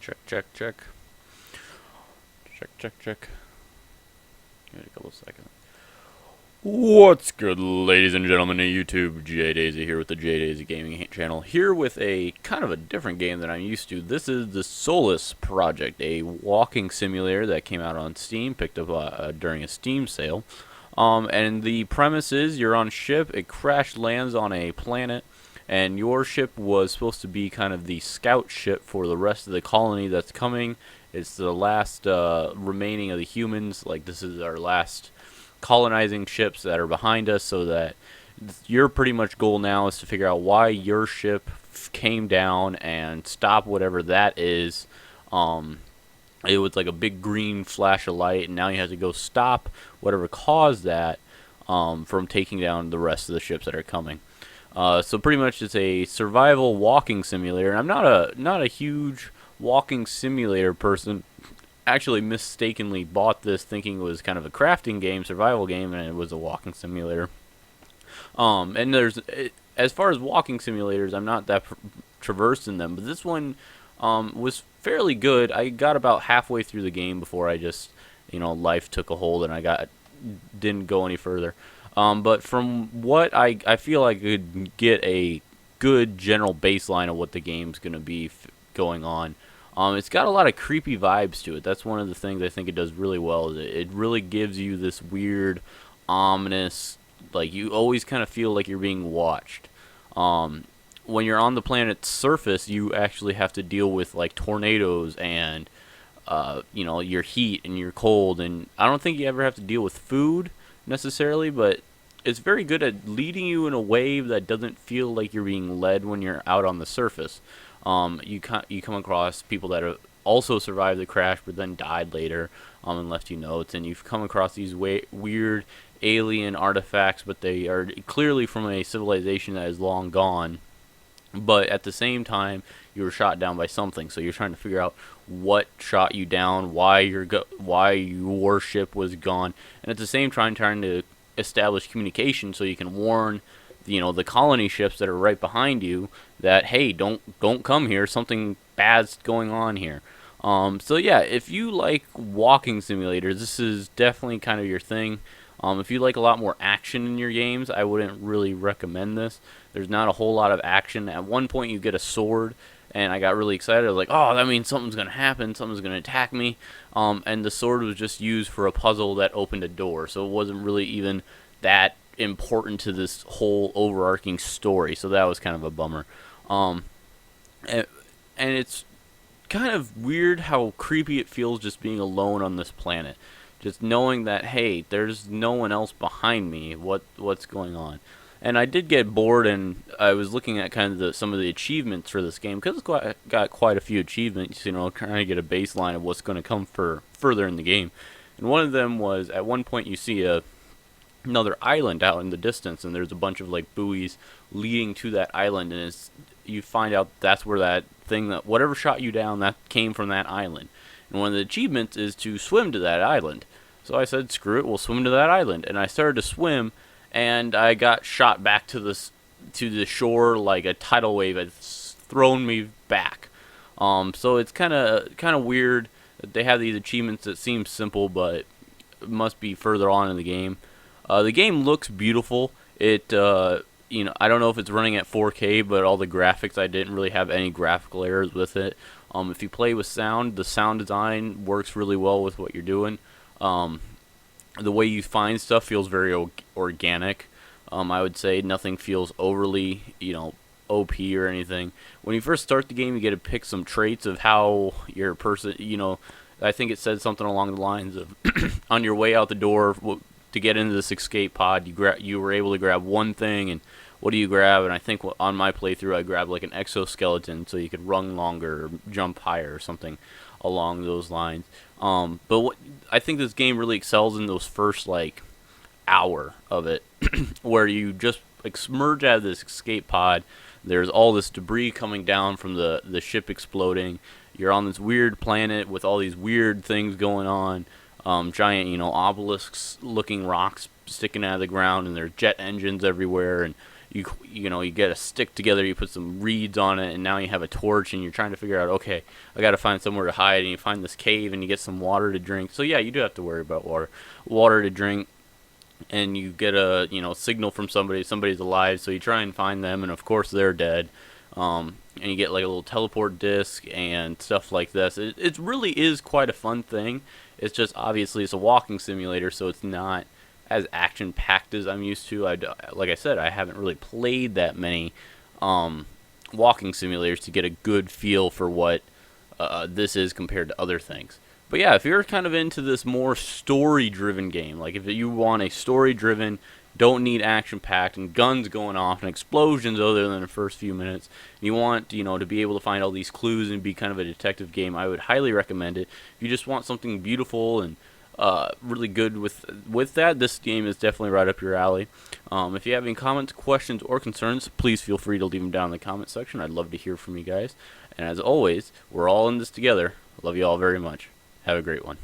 Check, check, check. Check, check, check. Give it a couple seconds. What's good, ladies and gentlemen of YouTube? JDaisy here with the JDaisy Gaming channel. Here with a kind of a different game than I'm used to. This is the Solus Project, a walking simulator that came out on Steam, picked up during a Steam sale. And the premise is you're on a ship, it crash lands on a planet, and your ship was supposed to be kind of the scout ship for the rest of the colony that's coming. It's the last remaining of the humans. Like, this is our last colonizing ships that are behind us, so that your pretty much goal now is to figure out why your ship came down and stop whatever that is. It was like a big green flash of light, and now you have to go stop whatever caused that from taking down the rest of the ships that are coming. So pretty much it's a survival walking simulator. And I'm not a huge walking simulator person. Actually mistakenly bought this thinking it was kind of a crafting game, survival game, and it was a walking simulator. And as far as walking simulators, I'm not that traversed in them, but this one was fairly good. I got about halfway through the game before I just, life took a hold and didn't go any further. But from what I feel I could get a good general baseline of what the game's going to be going on. It's got a lot of creepy vibes to it. That's one of the things I think it does really well. Is it really gives you this weird, ominous, like you always kind of feel like you're being watched. When you're on the planet's surface, you actually have to deal with like tornadoes and your heat and your cold. And I don't think you ever have to deal with food necessarily, but it's very good at leading you in a way that doesn't feel like you're being led when you're out on the surface. You come across people that have also survived the crash but then died later and left you notes, and you've come across these weird alien artifacts, but they are clearly from a civilization that is long gone. But at the same time, you were shot down by something, so you're trying to figure out what shot you down, why your ship was gone, and at the same time trying to establish communication so you can warn the colony ships that are right behind you that, hey, don't come here, something bad's going on here. So yeah, if you like walking simulators, this is definitely kind of your thing. If you like a lot more action in your games, I wouldn't really recommend this. There's not a whole lot of action. At one point you get a sword, and I got really excited. I was like, oh, that means something's going to happen, something's going to attack me. And the sword was just used for a puzzle that opened a door, so it wasn't really even that important to this whole overarching story, so that was kind of a bummer. And it's kind of weird how creepy it feels just being alone on this planet, just knowing that, hey, there's no one else behind me. What's going on? And I did get bored, and I was looking at kind of some of the achievements for this game, because it's got quite a few achievements, trying to get a baseline of what's going to come for further in the game. And one of them was, at one point you see another island out in the distance, and there's a bunch of like buoys leading to that island, and you find out that's where that thing, that whatever shot you down, that came from that island. And one of the achievements is to swim to that island. So I said, screw it, we'll swim to that island. And I started to swim, and I got shot back to the shore like a tidal wave had thrown me back. So it's kind of weird that they have these achievements that seem simple, but must be further on in the game. The game looks beautiful. I don't know if it's running at 4K, but all the graphics, I didn't really have any graphical errors with it. If you play with sound, the sound design works really well with what you're doing. The way you find stuff feels very organic. I would say nothing feels overly, OP or anything. When you first start the game, you get to pick some traits of how your person, I think it said something along the lines of on your way out the door to get into this escape pod, you were able to grab one thing, and what do you grab? And I think on my playthrough, I grabbed like an exoskeleton so you could run longer or jump higher or something along those lines. But I think this game really excels in those first like hour of it, where you just emerge out of this escape pod. There's all this debris coming down from the ship exploding. You're on this weird planet with all these weird things going on. Giant, obelisks-looking rocks sticking out of the ground, and there's jet engines everywhere, and you get a stick together, you put some reeds on it, and now you have a torch, and you're trying to figure out, okay, I got to find somewhere to hide, and you find this cave, and you get some water to drink. So yeah, you do have to worry about water to drink, and you get a signal from somebody's alive, so you try and find them, and of course they're dead. And you get like a little teleport disc and stuff like this. It really is quite a fun thing. It's just obviously it's a walking simulator, so it's not as action packed as I'm used to. Like I said, I haven't really played that many walking simulators to get a good feel for what this is compared to other things. But yeah, if you're kind of into this more story-driven game, like if you want a story-driven, don't need action-packed and guns going off and explosions other than the first few minutes, and you want to be able to find all these clues and be kind of a detective game, I would highly recommend it. If you just want something beautiful and really good with that, this game is definitely right up your alley. If you have any comments, questions, or concerns, please feel free to leave them down in the comment section. I'd love to hear from you guys. And as always, we're all in this together. Love you all very much. Have a great one.